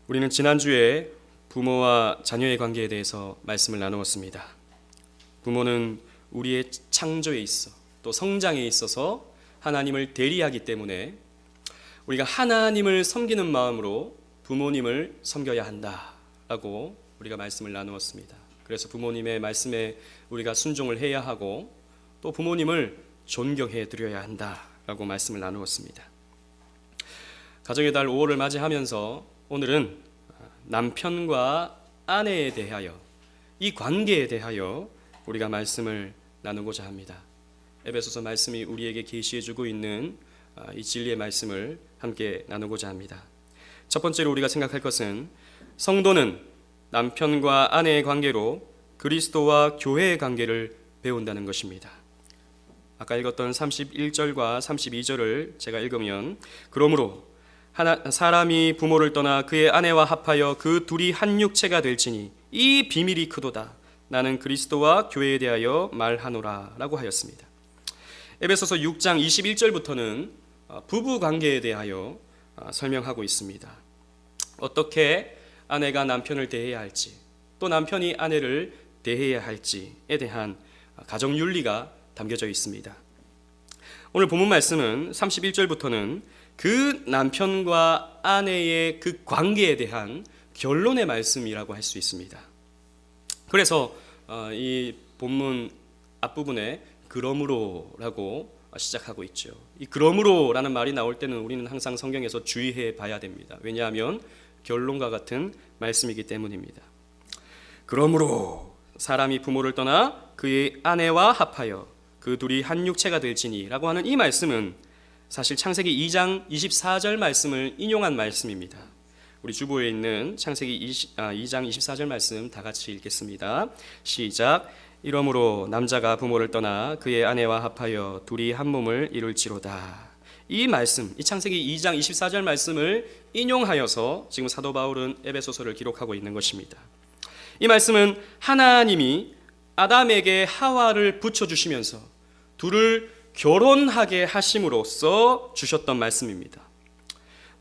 우리는 지난주에 부모와 자녀의 관계에 대해서 말씀을 나누었습니다. 부모는 우리의 창조에 있어 또 성장에 있어서 하나님을 대리하기 때문에 우리가 하나님을 섬기는 마음으로 부모님을 섬겨야 한다라고 우리가 말씀을 나누었습니다. 그래서 부모님의 말씀에 우리가 순종을 해야 하고 또 부모님을 존경해 드려야 한다라고 말씀을 나누었습니다. 가정의 달 5월을 맞이하면서 오늘은 남편과 아내에 대하여, 이 관계에 대하여 우리가 말씀을 나누고자 합니다. 에베소서 말씀이 우리에게 계시해주고 있는 이 진리의 말씀을 함께 나누고자 합니다. 첫 번째로 우리가 생각할 것은 성도는 남편과 아내의 관계로 그리스도와 교회의 관계를 배운다는 것입니다. 아까 읽었던 31절과 32절을 제가 읽으면, 그러므로 사람이 부모를 떠나 그의 아내와 합하여 그 둘이 한 육체가 될지니 이 비밀이 크도다. 나는 그리스도와 교회에 대하여 말하노라 라고 하였습니다. 에베소서 6장 21절부터는 부부 관계에 대하여 설명하고 있습니다. 어떻게 아내가 남편을 대해야 할지, 또 남편이 아내를 대해야 할지에 대한 가정 윤리가 담겨져 있습니다. 오늘 본문 말씀은 31절부터는 그 남편과 아내의 그 관계에 대한 결론의 말씀이라고 할 수 있습니다. 그래서 이 본문 앞부분에 그러므로라고 시작하고 있죠. 이 그러므로라는 말이 나올 때는 우리는 항상 성경에서 주의해 봐야 됩니다. 왜냐하면 결론과 같은 말씀이기 때문입니다. 그러므로 사람이 부모를 떠나 그의 아내와 합하여 그 둘이 한 육체가 될지니 라고 하는 이 말씀은 사실 창세기 2장 24절 말씀을 인용한 말씀입니다. 우리 주보에 있는 창세기 2장 24절 말씀 다 같이 읽겠습니다. 시작. 이러므로 남자가 부모를 떠나 그의 아내와 합하여 둘이 한 몸을 이룰지로다. 이 말씀, 이 창세기 2장 24절 말씀을 인용하여서 지금 사도 바울은 에베소서를 기록하고 있는 것입니다. 이 말씀은 하나님이 아담에게 하와를 붙여주시면서 둘을 결혼하게 하심으로써 주셨던 말씀입니다.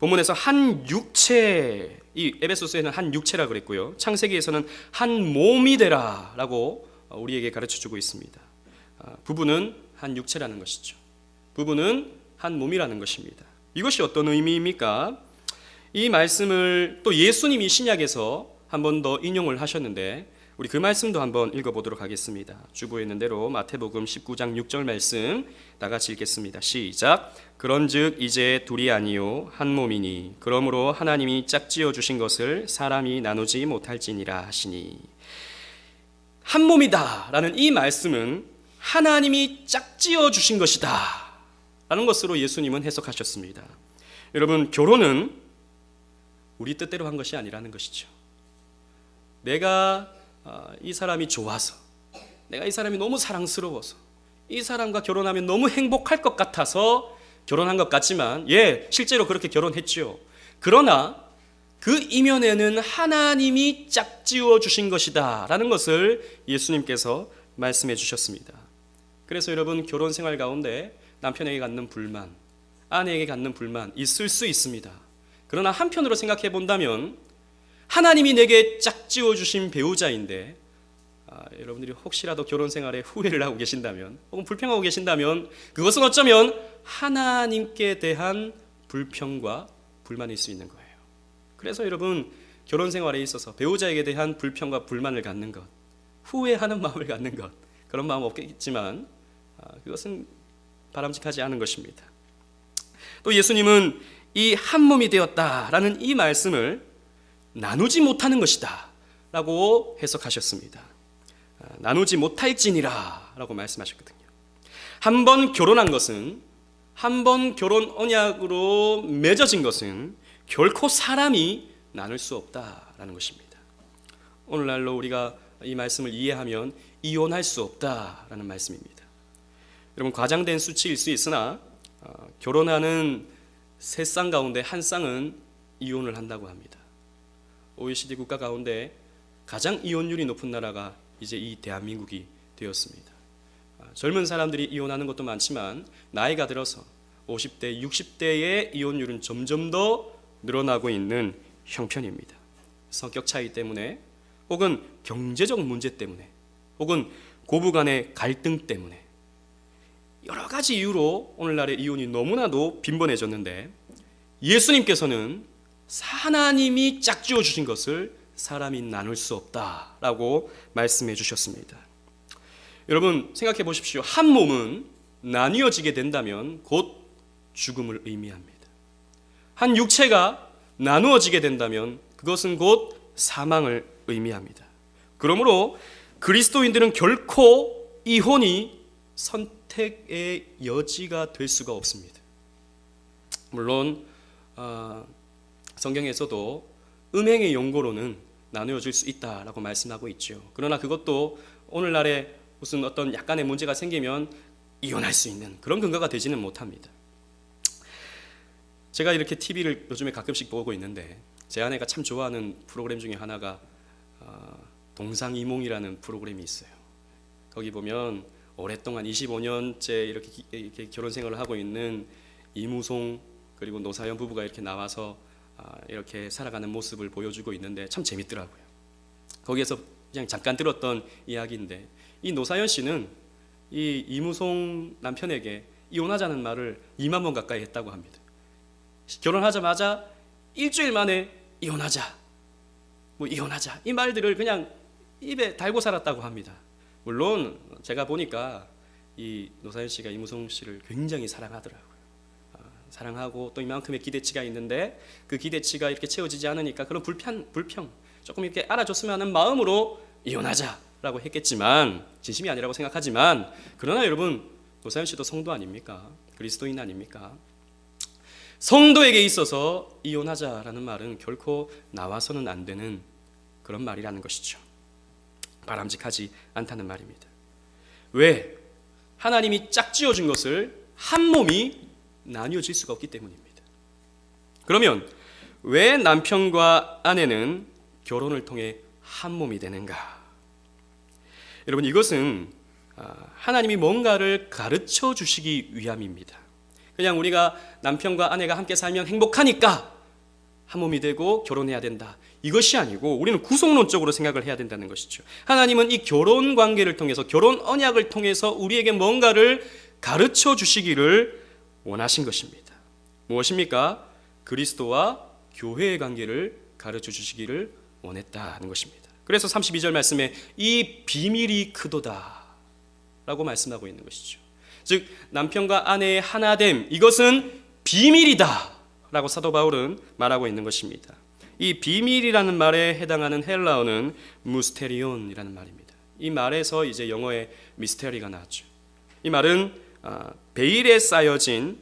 본문에서 한 육체, 이 에베소서에는 한 육체라 그랬고요, 창세기에서는 한 몸이 되라 라고 우리에게 가르쳐주고 있습니다. 부부는 한 육체라는 것이죠. 부부는 한 몸이라는 것입니다. 이것이 어떤 의미입니까? 이 말씀을 또 예수님이 신약에서 한 번 더 인용을 하셨는데 우리 그 말씀도 한번 읽어보도록 하겠습니다. 주보에 있는 대로 마태복음 19장 6절 말씀 다 같이 읽겠습니다. 시작. 그런즉 이제 둘이 아니요 한 몸이니 그러므로 하나님이 짝지어 주신 것을 사람이 나누지 못할지니라 하시니. 한 몸이다 라는 이 말씀은 하나님이 짝지어 주신 것이다 라는 것으로 예수님은 해석하셨습니다. 여러분, 결혼은 우리 뜻대로 한 것이 아니라는 것이죠. 내가 이 사람이 좋아서, 내가 이 사람이 너무 사랑스러워서, 이 사람과 결혼하면 너무 행복할 것 같아서 결혼한 것 같지만, 실제로 그렇게 결혼했죠. 그러나 그 이면에는 하나님이 짝지어 주신 것이다 라는 것을 예수님께서 말씀해 주셨습니다. 그래서 여러분, 결혼 생활 가운데 남편에게 갖는 불만, 아내에게 갖는 불만 있을 수 있습니다. 그러나 한편으로 생각해 본다면 하나님이 내게 짝지어 주신 배우자인데, 여러분들이 혹시라도 결혼 생활에 후회를 하고 계신다면 혹은 불평하고 계신다면 그것은 어쩌면 하나님께 대한 불평과 불만일 수 있는 거예요. 그래서 여러분, 결혼 생활에 있어서 배우자에게 대한 불평과 불만을 갖는 것, 후회하는 마음을 갖는 것, 그런 마음 없겠지만 그것은 바람직하지 않은 것입니다. 또 예수님은 이 한 몸이 되었다라는 이 말씀을 나누지 못하는 것이다 라고 해석하셨습니다. 나누지 못할지니라 라고 말씀하셨거든요. 한 번 결혼한 것은, 한 번 결혼 언약으로 맺어진 것은 결코 사람이 나눌 수 없다라는 것입니다. 오늘날로 우리가 이 말씀을 이해하면 이혼할 수 없다라는 말씀입니다. 여러분, 과장된 수치일 수 있으나 결혼하는 세 쌍 가운데 한 쌍은 이혼을 한다고 합니다. OECD 국가 가운데 가장 이혼율이 높은 나라가 이제 이 대한민국이 되었습니다. 젊은 사람들이 이혼하는 것도 많지만 나이가 들어서 50대, 60대의 이혼율은 점점 더 늘어나고 있는 형편입니다. 성격 차이 때문에, 혹은 경제적 문제 때문에, 혹은 고부 간의 갈등 때문에 여러 가지 이유로 오늘날의 이혼이 너무나도 빈번해졌는데, 예수님께서는 하나님이 짝지어 주신 것을 사람이 나눌 수 없다라고 말씀해 주셨습니다. 여러분 생각해 보십시오. 한 몸은 나뉘어지게 된다면 곧 죽음을 의미합니다. 한 육체가 나누어지게 된다면 그것은 곧 사망을 의미합니다. 그러므로 그리스도인들은 결코 이혼이 선택의 여지가 될 수가 없습니다. 물론 성경에서도 음행의 용고로는 나누어질 수 있다라고 말씀하고 있죠. 그러나 그것도 오늘날에 무슨 어떤 약간의 문제가 생기면 이혼할 수 있는 그런 근거가 되지는 못합니다. 제가 이렇게 TV를 요즘에 가끔씩 보고 있는데, 제 아내가 참 좋아하는 프로그램 중에 하나가 동상이몽이라는 프로그램이 있어요. 거기 보면 오랫동안 25년째 이렇게 결혼 생활을 하고 있는 이무송 그리고 노사연 부부가 이렇게 나와서 이렇게 살아가는 모습을 보여주고 있는데 참 재밌더라고요. 거기에서 그냥 잠깐 들었던 이야기인데, 이 노사연 씨는 이 이무송 남편에게 이혼하자는 말을 2만 번 가까이 했다고 합니다. 결혼하자마자 일주일 만에 이혼하자, 이혼하자, 이 말들을 그냥 입에 달고 살았다고 합니다. 물론 제가 보니까 이 노사연 씨가 이무송 씨를 굉장히 사랑하더라고요. 사랑하고 또 이만큼의 기대치가 있는데 그 기대치가 이렇게 채워지지 않으니까 그런 불평 조금 이렇게 알아줬으면 하는 마음으로 이혼하자라고 했겠지만, 진심이 아니라고 생각하지만, 그러나 여러분 노사연 씨도 성도 아닙니까? 그리스도인 아닙니까? 성도에게 있어서 이혼하자라는 말은 결코 나와서는 안 되는 그런 말이라는 것이죠. 바람직하지 않다는 말입니다. 왜? 하나님이 짝지어 준 것을 한 몸이 나뉘어질 수가 없기 때문입니다. 그러면 왜 남편과 아내는 결혼을 통해 한 몸이 되는가? 여러분, 이것은 하나님이 뭔가를 가르쳐 주시기 위함입니다. 그냥 우리가 남편과 아내가 함께 살면 행복하니까 한 몸이 되고 결혼해야 된다, 이것이 아니고 우리는 구속론적으로 생각을 해야 된다는 것이죠. 하나님은 이 결혼 관계를 통해서, 결혼 언약을 통해서 우리에게 뭔가를 가르쳐 주시기를 원하신 것입니다. 무엇입니까? 그리스도와 교회의 관계를 가르쳐 주시기를 원했다는 것입니다. 그래서 32절 말씀에 이 비밀이 크도다 라고 말씀하고 있는 것이죠. 즉 남편과 아내의 하나됨, 이것은 비밀이다 라고 사도 바울은 말하고 있는 것입니다. 이 비밀이라는 말에 해당하는 헬라어는 무스테리온이라는 말입니다. 이 말에서 이제 영어의 미스테리가 나왔죠. 이 말은 베일에 쌓여진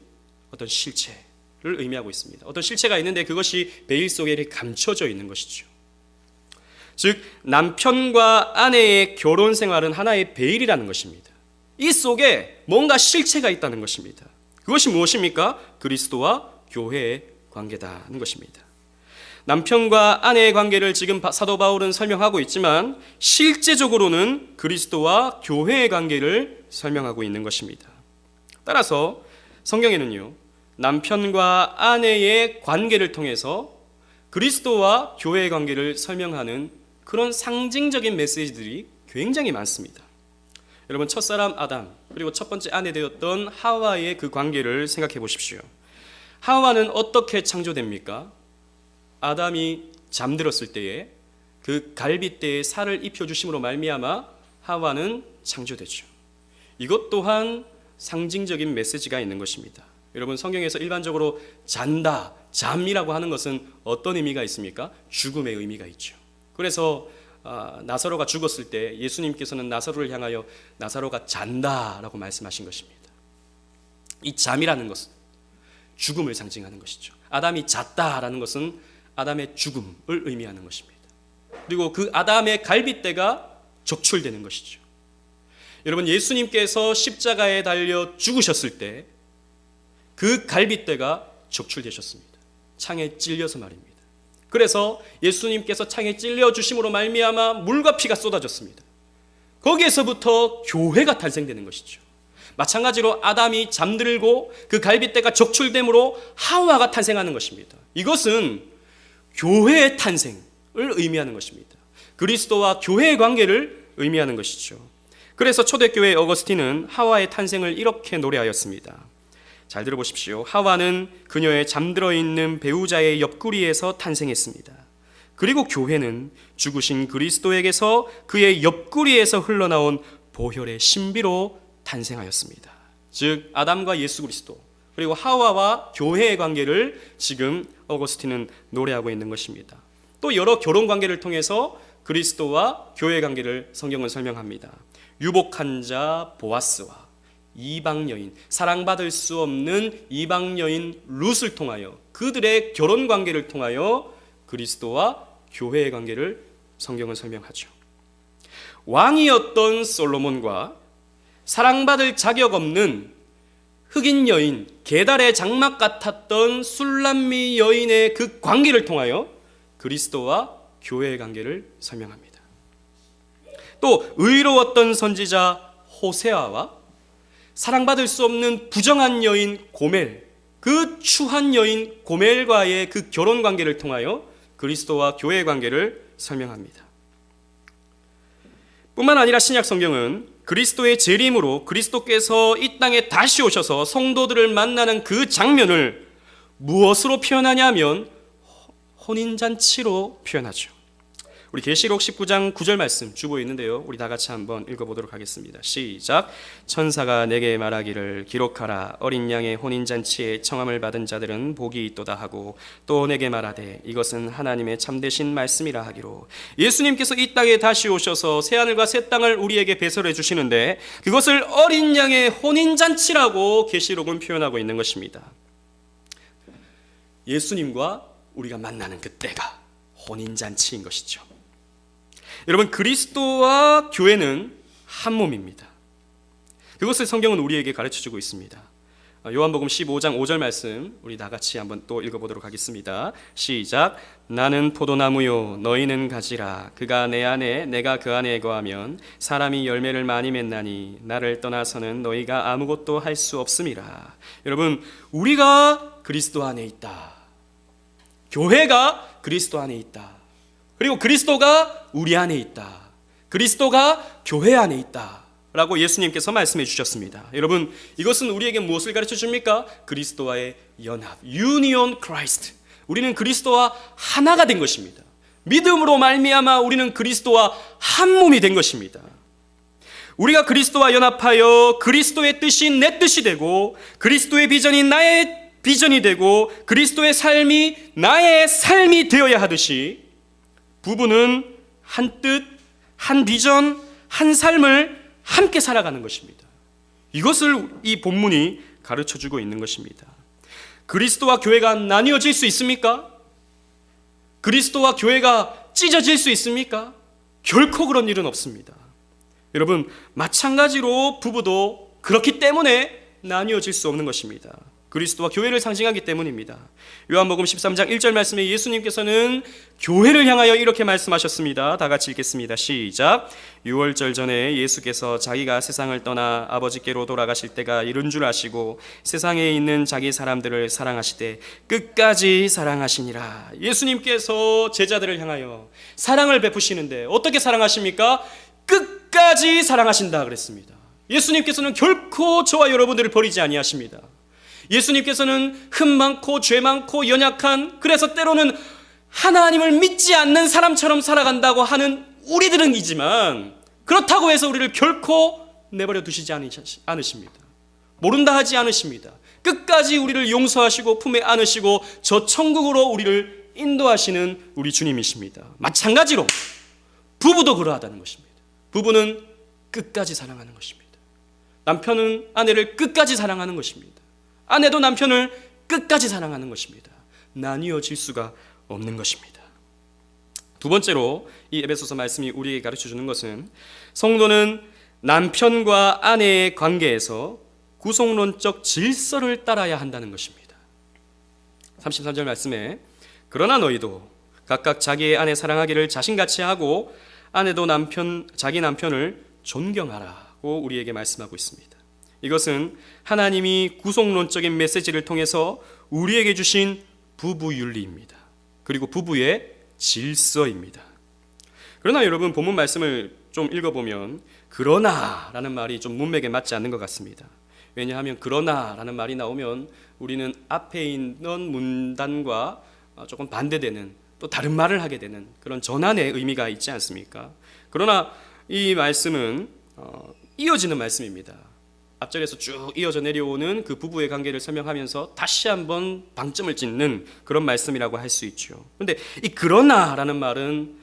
어떤 실체를 의미하고 있습니다. 어떤 실체가 있는데 그것이 베일 속에 이렇게 감춰져 있는 것이죠. 즉 남편과 아내의 결혼 생활은 하나의 베일이라는 것입니다. 이 속에 뭔가 실체가 있다는 것입니다. 그것이 무엇입니까? 그리스도와 교회의 관계다는 것입니다. 남편과 아내의 관계를 지금 사도 바울은 설명하고 있지만 실제적으로는 그리스도와 교회의 관계를 설명하고 있는 것입니다. 따라서 성경에는요, 남편과 아내의 관계를 통해서 그리스도와 교회의 관계를 설명하는 그런 상징적인 메시지들이 굉장히 많습니다. 여러분, 첫사람 아담 그리고 첫 번째 아내 되었던 하와의 그 관계를 생각해 보십시오. 하와는 어떻게 창조됩니까? 아담이 잠들었을 때에 그 갈빗대에 살을 입혀주심으로 말미암아 하와는 창조되죠. 이것 또한 상징적인 메시지가 있는 것입니다. 여러분, 성경에서 일반적으로 잔다, 잠이라고 하는 것은 어떤 의미가 있습니까? 죽음의 의미가 있죠. 그래서 나사로가 죽었을 때 예수님께서는 나사로를 향하여 나사로가 잔다라고 말씀하신 것입니다. 이 잠이라는 것은 죽음을 상징하는 것이죠. 아담이 잤다라는 것은 아담의 죽음을 의미하는 것입니다. 그리고 그 아담의 갈빗대가 적출되는 것이죠. 여러분, 예수님께서 십자가에 달려 죽으셨을 때 그 갈빗대가 적출되셨습니다. 창에 찔려서 말입니다. 그래서 예수님께서 창에 찔려 주심으로 말미암아 물과 피가 쏟아졌습니다. 거기에서부터 교회가 탄생되는 것이죠. 마찬가지로 아담이 잠들고 그 갈빗대가 적출됨으로 하와가 탄생하는 것입니다. 이것은 교회의 탄생을 의미하는 것입니다. 그리스도와 교회의 관계를 의미하는 것이죠. 그래서 초대교회 어거스틴은 하와의 탄생을 이렇게 노래하였습니다. 잘 들어보십시오. 하와는 그녀의 잠들어 있는 배우자의 옆구리에서 탄생했습니다. 그리고 교회는 죽으신 그리스도에게서 그의 옆구리에서 흘러나온 보혈의 신비로 탄생하였습니다. 즉 아담과 예수 그리스도 그리고 하와와 교회의 관계를 지금 어거스틴은 노래하고 있는 것입니다. 또 여러 결혼 관계를 통해서 그리스도와 교회의 관계를 성경은 설명합니다. 유복한 자 보아스와 이방 여인, 사랑받을 수 없는 이방 여인 룻을 통하여 그들의 결혼 관계를 통하여 그리스도와 교회의 관계를 성경은 설명하죠. 왕이었던 솔로몬과 사랑받을 자격 없는 흑인 여인, 게달의 장막 같았던 술람미 여인의 그 관계를 통하여 그리스도와 교회의 관계를 설명합니다. 또 의로웠던 선지자 호세아와 사랑받을 수 없는 부정한 여인 고멜, 그 추한 여인 고멜과의 그 결혼 관계를 통하여 그리스도와 교회의 관계를 설명합니다. 뿐만 아니라 신약 성경은 그리스도의 재림으로 그리스도께서 이 땅에 다시 오셔서 성도들을 만나는 그 장면을 무엇으로 표현하냐면 혼인잔치로 표현하죠. 우리 계시록 19장 9절 말씀 주보에 있는데요. 우리 다 같이 한번 읽어보도록 하겠습니다. 시작. 천사가 내게 말하기를 기록하라. 어린 양의 혼인잔치에 청함을 받은 자들은 복이 있도다 하고 또 내게 말하되 이것은 하나님의 참되신 말씀이라 하기로. 예수님께서 이 땅에 다시 오셔서 새하늘과 새 땅을 우리에게 배설해 주시는데 그것을 어린 양의 혼인잔치라고 계시록은 표현하고 있는 것입니다. 예수님과 우리가 만나는 그때가 혼인잔치인 것이죠. 여러분, 그리스도와 교회는 한 몸입니다. 그것을 성경은 우리에게 가르쳐주고 있습니다. 요한복음 15장 5절 말씀 우리 다 같이 한번 또 읽어보도록 하겠습니다. 시작. 나는 포도나무요 너희는 가지라. 그가 내 안에 내가 그 안에 거하면 사람이 열매를 많이 맺나니 나를 떠나서는 너희가 아무것도 할 수 없음이라. 여러분, 우리가 그리스도 안에 있다. 교회가 그리스도 안에 있다. 그리고 그리스도가 우리 안에 있다. 그리스도가 교회 안에 있다 라고 예수님께서 말씀해 주셨습니다. 여러분, 이것은 우리에게 무엇을 가르쳐 줍니까? 그리스도와의 연합, 유니온 크라이스트. 우리는 그리스도와 하나가 된 것입니다. 믿음으로 말미암아 우리는 그리스도와 한 몸이 된 것입니다. 우리가 그리스도와 연합하여 그리스도의 뜻이 내 뜻이 되고 그리스도의 비전이 나의 비전이 되고 그리스도의 삶이 나의 삶이 되어야 하듯이 부부는 한 뜻, 한 비전, 한 삶을 함께 살아가는 것입니다. 이것을 이 본문이 가르쳐주고 있는 것입니다. 그리스도와 교회가 나뉘어질 수 있습니까? 그리스도와 교회가 찢어질 수 있습니까? 결코 그런 일은 없습니다. 여러분, 마찬가지로 부부도 그렇기 때문에 나뉘어질 수 없는 것입니다. 그리스도와 교회를 상징하기 때문입니다. 요한복음 13장 1절 말씀에 예수님께서는 교회를 향하여 이렇게 말씀하셨습니다. 다 같이 읽겠습니다. 시작. 유월절 전에 예수께서 자기가 세상을 떠나 아버지께로 돌아가실 때가 이른 줄 아시고 세상에 있는 자기 사람들을 사랑하시되 끝까지 사랑하시니라. 예수님께서 제자들을 향하여 사랑을 베푸시는데 어떻게 사랑하십니까? 끝까지 사랑하신다 그랬습니다. 예수님께서는 결코 저와 여러분들을 버리지 아니하십니다. 예수님께서는 흠 많고 죄 많고 연약한, 그래서 때로는 하나님을 믿지 않는 사람처럼 살아간다고 하는 우리들은이지만 그렇다고 해서 우리를 결코 내버려 두시지 않으십니다. 모른다 하지 않으십니다. 끝까지 우리를 용서하시고 품에 안으시고 저 천국으로 우리를 인도하시는 우리 주님이십니다. 마찬가지로 부부도 그러하다는 것입니다. 부부는 끝까지 사랑하는 것입니다. 남편은 아내를 끝까지 사랑하는 것입니다. 아내도 남편을 끝까지 사랑하는 것입니다. 나뉘어질 수가 없는 것입니다. 두 번째로 이 에베소서 말씀이 우리에게 가르쳐주는 것은 성도는 남편과 아내의 관계에서 구속론적 질서를 따라야 한다는 것입니다. 33절 말씀에 그러나 너희도 각각 자기의 아내 사랑하기를 자신같이 하고 아내도 자기 남편을 존경하라고 우리에게 말씀하고 있습니다. 이것은 하나님이 구속론적인 메시지를 통해서 우리에게 주신 부부윤리입니다. 그리고 부부의 질서입니다. 그러나 여러분, 본문 말씀을 좀 읽어보면 그러나라는 말이 좀 문맥에 맞지 않는 것 같습니다. 왜냐하면 그러나라는 말이 나오면 우리는 앞에 있는 문단과 조금 반대되는, 또 다른 말을 하게 되는 그런 전환의 의미가 있지 않습니까? 그러나 이 말씀은 이어지는 말씀입니다. 앞절에서 쭉 이어져 내려오는 그 부부의 관계를 설명하면서 다시 한번 방점을 찍는 그런 말씀이라고 할 수 있죠. 그런데 이 그러나라는 말은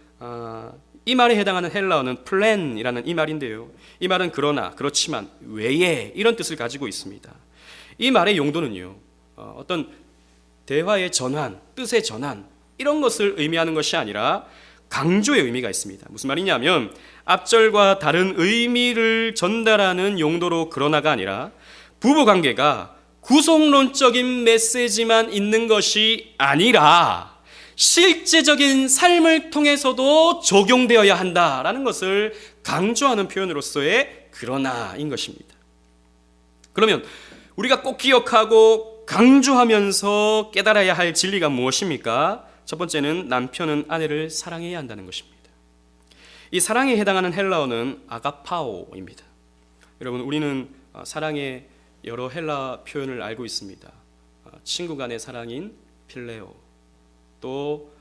이 말에 해당하는 헬라어는 플랜이라는 이 말인데요, 이 말은 그러나, 그렇지만, 외에 이런 뜻을 가지고 있습니다. 이 말의 용도는요, 어떤 대화의 전환, 뜻의 전환, 이런 것을 의미하는 것이 아니라 강조의 의미가 있습니다. 무슨 말이냐면 앞절과 다른 의미를 전달하는 용도로 그러나가 아니라 부부관계가 구속론적인 메시지만 있는 것이 아니라 실제적인 삶을 통해서도 적용되어야 한다라는 것을 강조하는 표현으로서의 그러나인 것입니다. 그러면 우리가 꼭 기억하고 강조하면서 깨달아야 할 진리가 무엇입니까? 첫 번째는 남편은 아내를 사랑해야 한다는 것입니다. 이 사랑에 해당하는 헬라어는 아가파오입니다. 여러분, 우리는 사랑의 여러 헬라 표현을 알고 있습니다. 친구 간의 사랑인 필레오, 또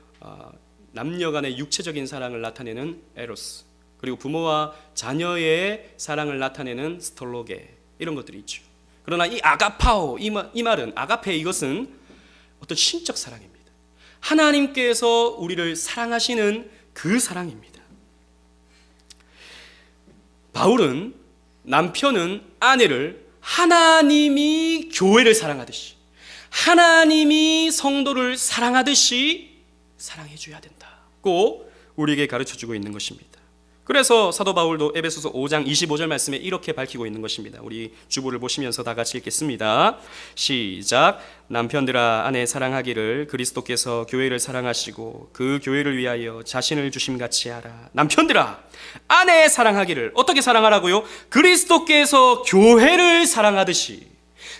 남녀 간의 육체적인 사랑을 나타내는 에로스, 그리고 부모와 자녀의 사랑을 나타내는 스톨로게, 이런 것들이 있죠. 그러나 이 아가파오, 이 말은 아가페, 이것은 어떤 신적 사랑입니다. 하나님께서 우리를 사랑하시는 그 사랑입니다. 바울은 남편은 아내를 하나님이 교회를 사랑하듯이, 하나님이 성도를 사랑하듯이 사랑해 줘야 된다고 우리에게 가르쳐주고 있는 것입니다. 그래서 사도 바울도 에베소서 5장 25절 말씀에 이렇게 밝히고 있는 것입니다. 우리 주보를 보시면서 다 같이 읽겠습니다. 시작. 남편들아, 아내 사랑하기를 그리스도께서 교회를 사랑하시고 그 교회를 위하여 자신을 주심같이 하라. 남편들아, 아내 사랑하기를 어떻게 사랑하라고요? 그리스도께서 교회를 사랑하듯이,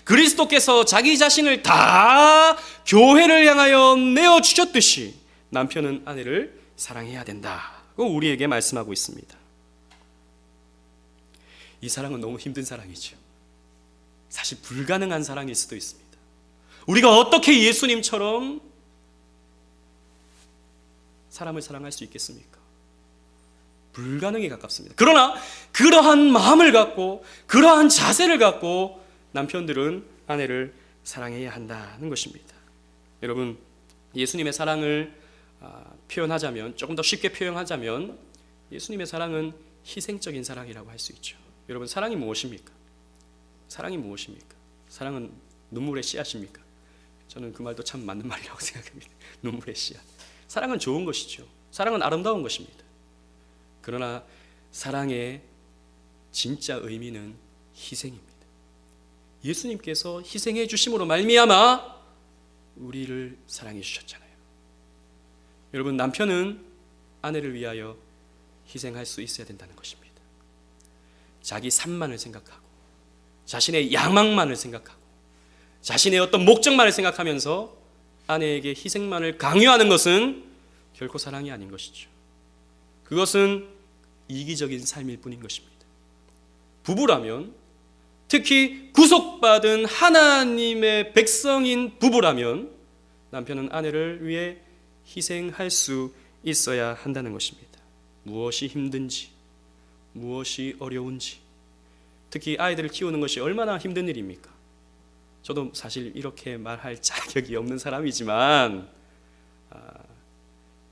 그리스도께서 자기 자신을 다 교회를 향하여 내어주셨듯이 남편은 아내를 사랑해야 된다, 우리에게 말씀하고 있습니다. 이 사랑은 너무 힘든 사랑이죠. 사실 불가능한 사랑일 수도 있습니다. 우리가 어떻게 예수님처럼 사람을 사랑할 수 있겠습니까? 불가능에 가깝습니다. 그러나 그러한 마음을 갖고, 그러한 자세를 갖고 남편들은 아내를 사랑해야 한다는 것입니다. 여러분, 예수님의 사랑을 표현하자면, 조금 더 쉽게 표현하자면 예수님의 사랑은 희생적인 사랑이라고 할 수 있죠. 여러분, 사랑이 무엇입니까? 사랑이 무엇입니까? 사랑은 눈물의 씨앗입니까? 저는 그 말도 참 맞는 말이라고 생각합니다. 눈물의 씨앗. 사랑은 좋은 것이죠. 사랑은 아름다운 것입니다. 그러나 사랑의 진짜 의미는 희생입니다. 예수님께서 희생해 주심으로 말미암아 우리를 사랑해 주셨잖아요. 여러분, 남편은 아내를 위하여 희생할 수 있어야 된다는 것입니다. 자기 삶만을 생각하고, 자신의 야망만을 생각하고, 자신의 어떤 목적만을 생각하면서 아내에게 희생만을 강요하는 것은 결코 사랑이 아닌 것이죠. 그것은 이기적인 삶일 뿐인 것입니다. 부부라면, 특히 구속받은 하나님의 백성인 부부라면 남편은 아내를 위해 희생할 수 있어야 한다는 것입니다. 무엇이 힘든지, 무엇이 어려운지, 특히 아이들을 키우는 것이 얼마나 힘든 일입니까? 저도 사실 이렇게 말할 자격이 없는 사람이지만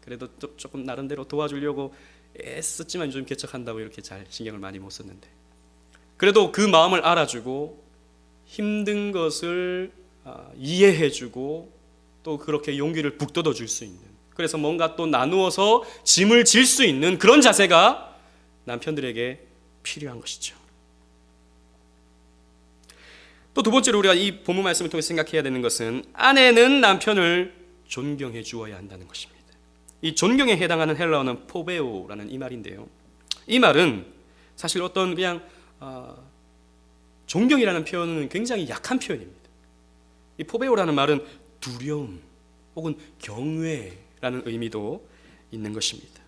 그래도 조금 나름대로 도와주려고 애썼지만 좀 개척한다고 이렇게 잘 신경을 많이 못 썼는데, 그래도 그 마음을 알아주고 힘든 것을 이해해주고 또 그렇게 용기를 북돋워 줄 수 있는, 그래서 뭔가 또 나누어서 짐을 질 수 있는 그런 자세가 남편들에게 필요한 것이죠. 또 두 번째로 우리가 이 본문 말씀을 통해 생각해야 되는 것은 아내는 남편을 존경해 주어야 한다는 것입니다. 이 존경에 해당하는 헬라어는 포베오라는 이 말인데요, 이 말은 사실 어떤 그냥 존경이라는 표현은 굉장히 약한 표현입니다. 이 포베오라는 말은 두려움 혹은 경외라는 의미도 있는 것입니다.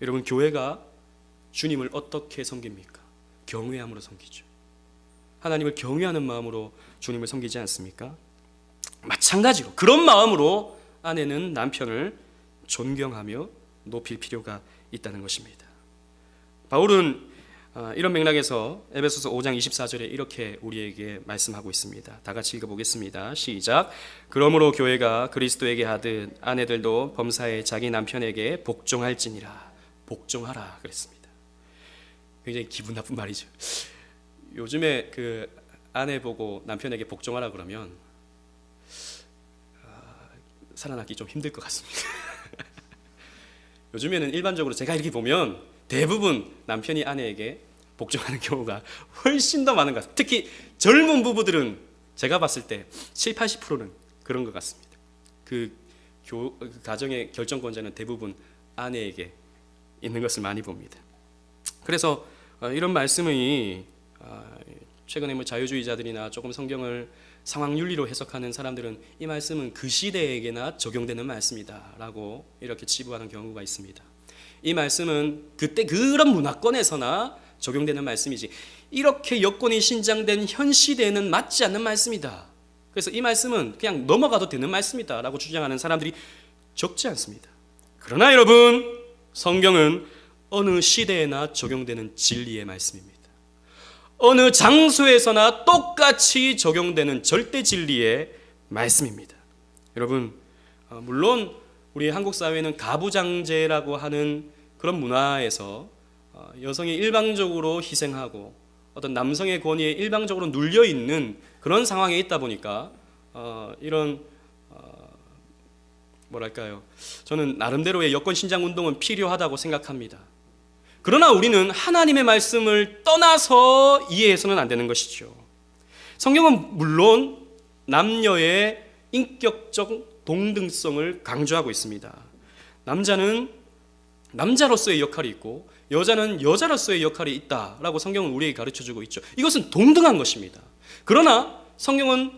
여러분, 교회가 주님을 어떻게 섬깁니까? 경외함으로 섬기죠. 하나님을 경외하는 마음으로 주님을 섬기지 않습니까? 마찬가지로 그런 마음으로 아내는 남편을 존경하며 높일 필요가 있다는 것입니다. 바울은 이런 맥락에서 에베소서 5장 24절에 이렇게 우리에게 말씀하고 있습니다. 다 같이 읽어보겠습니다. 시작. 그러므로 교회가 그리스도에게 하듯 아내들도 범사에 자기 남편에게 복종할지니라. 복종하라 그랬습니다. 굉장히 기분 나쁜 말이죠. 요즘에 그 아내 보고 남편에게 복종하라 그러면 살아남기 좀 힘들 것 같습니다. 요즘에는 일반적으로 제가 이렇게 보면 대부분 남편이 아내에게 복종하는 경우가 훨씬 더 많은 것 같습니다. 특히 젊은 부부들은 제가 봤을 때 7, 80%는 그런 것 같습니다. 그 가정의 결정권자는 대부분 아내에게 있는 것을 많이 봅니다. 그래서 이런 말씀이 최근에 자유주의자들이나 조금 성경을 상황윤리로 해석하는 사람들은 이 말씀은 그 시대에게나 적용되는 말씀이다라고 이렇게 치부하는 경우가 있습니다. 이 말씀은 그때 그런 문화권에서나 적용되는 말씀이지 이렇게 여건이 신장된 현 시대에는 맞지 않는 말씀이다. 그래서 이 말씀은 그냥 넘어가도 되는 말씀이다라고 주장하는 사람들이 적지 않습니다. 그러나 여러분, 성경은 어느 시대에나 적용되는 진리의 말씀입니다. 어느 장소에서나 똑같이 적용되는 절대 진리의 말씀입니다. 여러분, 물론 우리 한국 사회는 가부장제라고 하는 그런 문화에서 여성이 일방적으로 희생하고 어떤 남성의 권위에 일방적으로 눌려 있는 그런 상황에 있다 보니까 이런 뭐랄까요? 저는 나름대로의 여권 신장 운동은 필요하다고 생각합니다. 그러나 우리는 하나님의 말씀을 떠나서 이해해서는 안 되는 것이죠. 성경은 물론 남녀의 인격적 동등성을 강조하고 있습니다. 남자는 남자로서의 역할이 있고 여자는 여자로서의 역할이 있다라고 성경은 우리에게 가르쳐주고 있죠. 이것은 동등한 것입니다. 그러나 성경은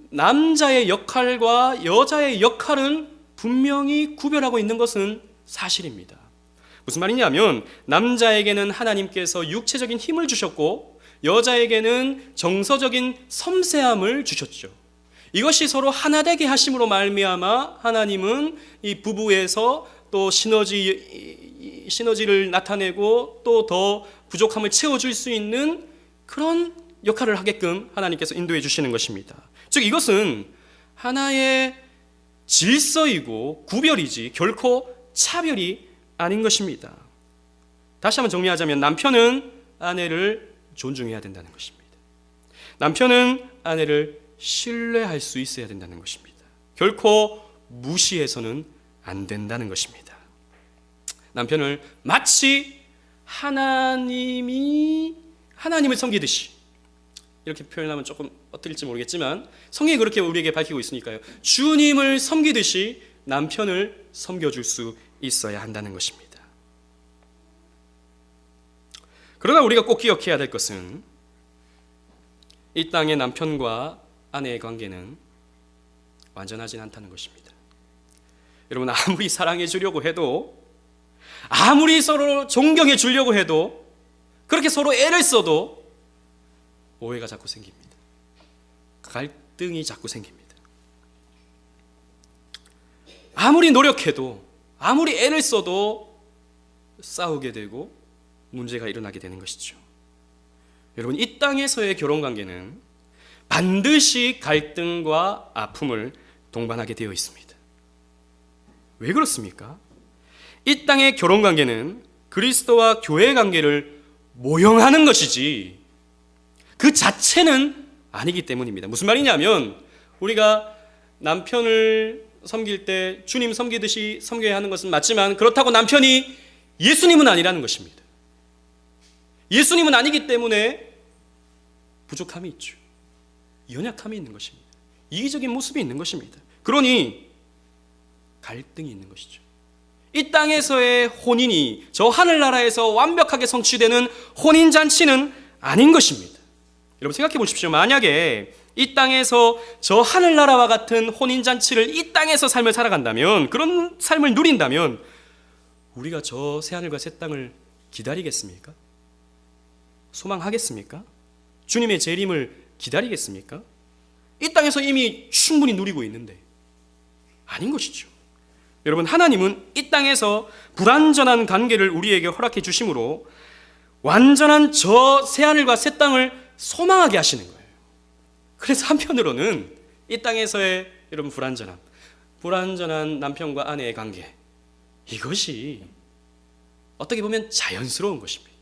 남자의 역할과 여자의 역할은 분명히 구별하고 있는 것은 사실입니다. 무슨 말이냐면 남자에게는 하나님께서 육체적인 힘을 주셨고 여자에게는 정서적인 섬세함을 주셨죠. 이것이 서로 하나 되게 하심으로 말미암아 하나님은 이 부부에서 또 시너지를 나타내고 또 더 부족함을 채워줄 수 있는 그런 역할을 하게끔 하나님께서 인도해 주시는 것입니다. 즉 이것은 하나의 질서이고 구별이지 결코 차별이 아닌 것입니다. 다시 한번 정리하자면 남편은 아내를 존중해야 된다는 것입니다. 남편은 아내를 신뢰할 수 있어야 된다는 것입니다. 결코 무시해서는 안 된다는 것입니다. 남편을 마치 하나님을 섬기듯이, 이렇게 표현하면 조금 어떨지 모르겠지만 성경이 그렇게 우리에게 밝히고 있으니까요. 주님을 섬기듯이 남편을 섬겨줄 수 있어야 한다는 것입니다. 그러나 우리가 꼭 기억해야 될 것은 이 땅의 남편과 아내의 관계는 완전하진 않다는 것입니다. 여러분, 아무리 사랑해 주려고 해도, 아무리 서로 존경해 주려고 해도, 그렇게 서로 애를 써도 오해가 자꾸 생깁니다. 갈등이 자꾸 생깁니다. 아무리 노력해도, 아무리 애를 써도 싸우게 되고 문제가 일어나게 되는 것이죠. 여러분, 이 땅에서의 결혼관계는 반드시 갈등과 아픔을 동반하게 되어 있습니다. 왜 그렇습니까? 이 땅의 결혼관계는 그리스도와 교회의 관계를 모형하는 것이지 그 자체는 아니기 때문입니다. 무슨 말이냐면 우리가 남편을 섬길 때 주님 섬기듯이 섬겨야 하는 것은 맞지만 그렇다고 남편이 예수님은 아니라는 것입니다. 예수님은 아니기 때문에 부족함이 있죠. 연약함이 있는 것입니다. 이기적인 모습이 있는 것입니다. 그러니 갈등이 있는 것이죠. 이 땅에서의 혼인이 저 하늘나라에서 완벽하게 성취되는 혼인잔치는 아닌 것입니다. 여러분 생각해 보십시오. 만약에 이 땅에서 저 하늘나라와 같은 혼인잔치를 이 땅에서 삶을 살아간다면, 그런 삶을 누린다면 우리가 저 새하늘과 새 땅을 기다리겠습니까? 소망하겠습니까? 주님의 재림을 기다리겠습니까? 이 땅에서 이미 충분히 누리고 있는데 아닌 것이죠. 여러분, 하나님은 이 땅에서 불완전한 관계를 우리에게 허락해 주심으로 완전한 저 새하늘과 새 땅을 소망하게 하시는 거예요. 그래서 한편으로는 이 땅에서의 여러분 불완전한 남편과 아내의 관계, 이것이 어떻게 보면 자연스러운 것입니다.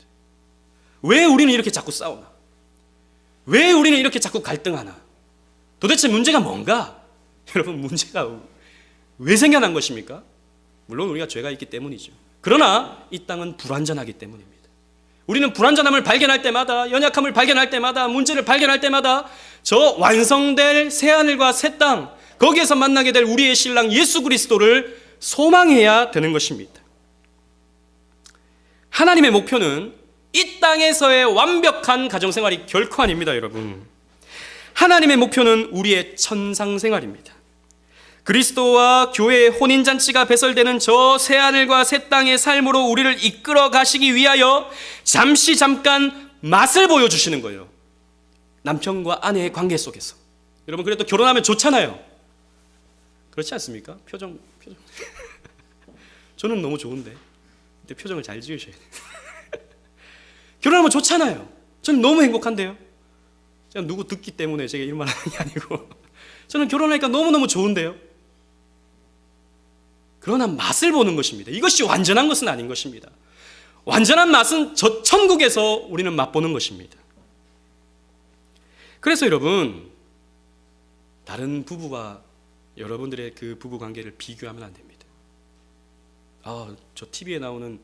왜 우리는 이렇게 자꾸 싸우나? 왜 우리는 이렇게 자꾸 갈등하나? 도대체 문제가 뭔가? 여러분, 문제가 왜 생겨난 것입니까? 물론 우리가 죄가 있기 때문이죠. 그러나 이 땅은 불완전하기 때문입니다. 우리는 불완전함을 발견할 때마다, 연약함을 발견할 때마다, 문제를 발견할 때마다 저 완성될 새하늘과 새 땅, 거기에서 만나게 될 우리의 신랑 예수 그리스도를 소망해야 되는 것입니다. 하나님의 목표는 이 땅에서의 완벽한 가정생활이 결코 아닙니다, 여러분. 하나님의 목표는 우리의 천상생활입니다. 그리스도와 교회의 혼인잔치가 배설되는 저 새하늘과 새 땅의 삶으로 우리를 이끌어 가시기 위하여 잠깐 맛을 보여주시는 거예요. 남편과 아내의 관계 속에서. 여러분, 그래도 결혼하면 좋잖아요. 그렇지 않습니까? 표정. 저는 너무 좋은데. 근데 표정을 잘 지으셔야 돼요. 결혼하면 좋잖아요. 저는 너무 행복한데요. 제가 누구 듣기 때문에 제가 이런 말 하는 게 아니고 저는 결혼하니까 너무너무 좋은데요. 그러나 맛을 보는 것입니다. 이것이 완전한 것은 아닌 것입니다. 완전한 맛은 저 천국에서 우리는 맛보는 것입니다. 그래서 여러분, 다른 부부와 여러분들의 그 부부 관계를 비교하면 안 됩니다. 저 TV에 나오는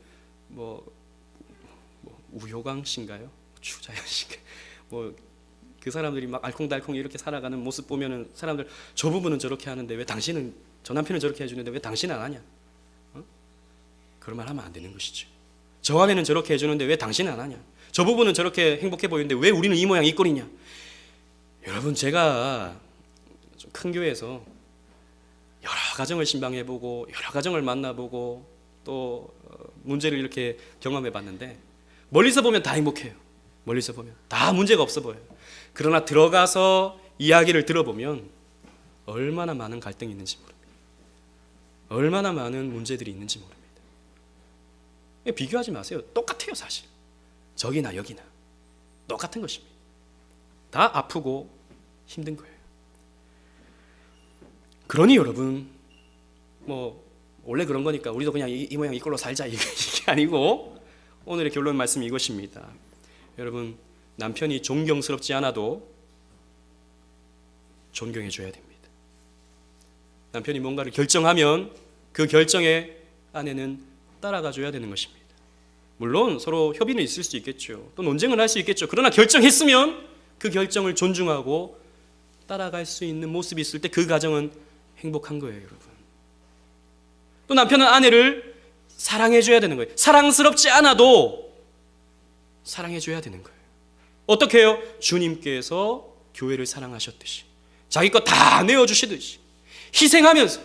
우효강 씨인가요? 추자연 씨인가요? 그 사람들이 막 알콩달콩 이렇게 살아가는 모습 보면은 사람들, 저 부부는 저렇게 하는데 왜 당신은, 저 남편은 저렇게 해주는데 왜 당신은 안 하냐? 그런 말 하면 안 되는 것이죠. 저 아내는 저렇게 해주는데 왜 당신은 안 하냐? 저 부부는 저렇게 행복해 보이는데 왜 우리는 이 모양 이 꼴이냐? 여러분, 제가 좀 큰 교회에서 여러 가정을 신방해보고 여러 가정을 만나보고 또 문제를 이렇게 경험해봤는데 멀리서 보면 다 행복해요. 멀리서 보면 다 문제가 없어 보여요. 그러나 들어가서 이야기를 들어보면 얼마나 많은 갈등이 있는지 모릅니다. 얼마나 많은 문제들이 있는지 모릅니다. 비교하지 마세요. 똑같아요, 사실. 저기나 여기나 똑같은 것입니다. 다 아프고 힘든 거예요. 그러니 여러분, 원래 그런 거니까 우리도 그냥 이 모양 이꼴로 살자, 이게 아니고 오늘의 결론 말씀이 이것입니다. 여러분, 남편이 존경스럽지 않아도 존경해 줘야 됩니다. 남편이 뭔가를 결정하면 그 결정에 아내는 따라가 줘야 되는 것입니다. 물론 서로 협의는 있을 수 있겠죠. 또 논쟁을 할 수 있겠죠. 그러나 결정했으면 그 결정을 존중하고 따라갈 수 있는 모습이 있을 때 그 가정은 행복한 거예요, 여러분. 또 남편은 아내를 사랑해 줘야 되는 거예요. 사랑스럽지 않아도 사랑해 줘야 되는 거예요. 어떻게 해요? 주님께서 교회를 사랑하셨듯이, 자기 거 다 내어주시듯이 희생하면서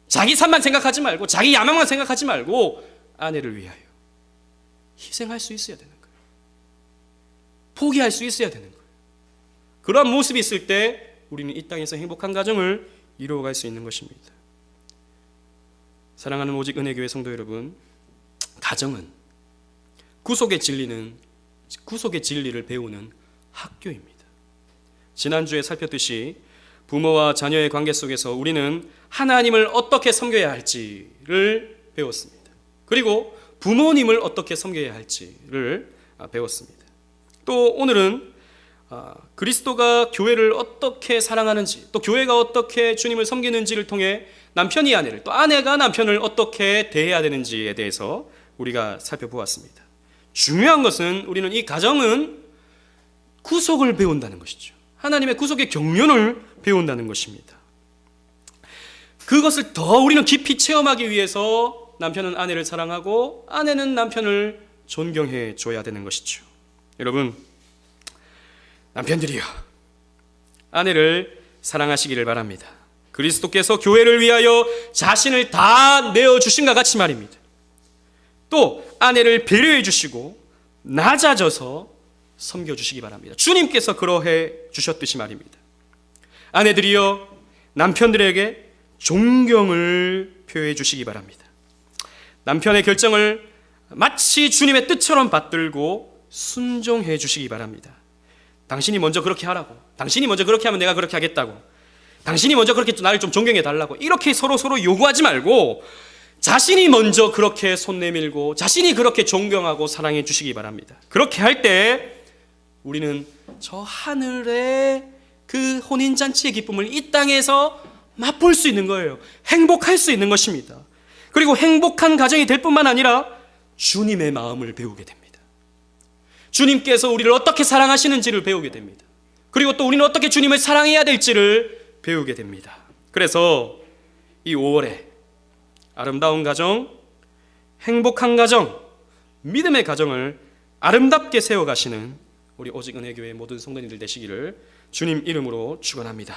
자기 삶만 생각하지 말고 자기 야망만 생각하지 말고 아내를 위하여 희생할 수 있어야 되는 거예요. 포기할 수 있어야 되는 거예요. 그러한 모습이 있을 때 우리는 이 땅에서 행복한 가정을 이루어갈 수 있는 것입니다. 사랑하는 오직 은혜교회 성도 여러분, 가정은 구속의 진리를 배우는 학교입니다. 지난주에 살폈듯이 부모와 자녀의 관계 속에서 우리는 하나님을 어떻게 섬겨야 할지를 배웠습니다. 그리고 부모님을 어떻게 섬겨야 할지를 배웠습니다. 또 오늘은 그리스도가 교회를 어떻게 사랑하는지, 또 교회가 어떻게 주님을 섬기는지를 통해 남편이 아내를, 또 아내가 남편을 어떻게 대해야 되는지에 대해서 우리가 살펴보았습니다. 중요한 것은 우리는 이 가정은 구속을 배운다는 것이죠. 하나님의 구속의 경륜을 배운다는 것입니다. 그것을 더 우리는 깊이 체험하기 위해서 남편은 아내를 사랑하고 아내는 남편을 존경해 줘야 되는 것이죠. 여러분, 남편들이여, 아내를 사랑하시기를 바랍니다. 그리스도께서 교회를 위하여 자신을 다 내어주신 것 같이 말입니다. 또 아내를 배려해 주시고 낮아져서 섬겨주시기 바랍니다. 주님께서 그러해 주셨듯이 말입니다. 아내들이여 남편들에게 존경을 표해 주시기 바랍니다. 남편의 결정을 마치 주님의 뜻처럼 받들고 순종해 주시기 바랍니다. 당신이 먼저 그렇게 하라고, 당신이 먼저 그렇게 하면 내가 그렇게 하겠다고, 당신이 먼저 그렇게 나를 좀 존경해 달라고, 이렇게 서로 요구하지 말고 자신이 먼저 그렇게 손 내밀고 자신이 그렇게 존경하고 사랑해 주시기 바랍니다. 그렇게 할 때 우리는 저 하늘의 그 혼인잔치의 기쁨을 이 땅에서 맛볼 수 있는 거예요. 행복할 수 있는 것입니다. 그리고 행복한 가정이 될 뿐만 아니라 주님의 마음을 배우게 됩니다. 주님께서 우리를 어떻게 사랑하시는지를 배우게 됩니다. 그리고 또 우리는 어떻게 주님을 사랑해야 될지를 배우게 됩니다. 그래서 이 5월에 아름다운 가정, 행복한 가정, 믿음의 가정을 아름답게 세워가시는 우리 오직 은혜교회 모든 성도님들 되시기를 주님 이름으로 축원합니다.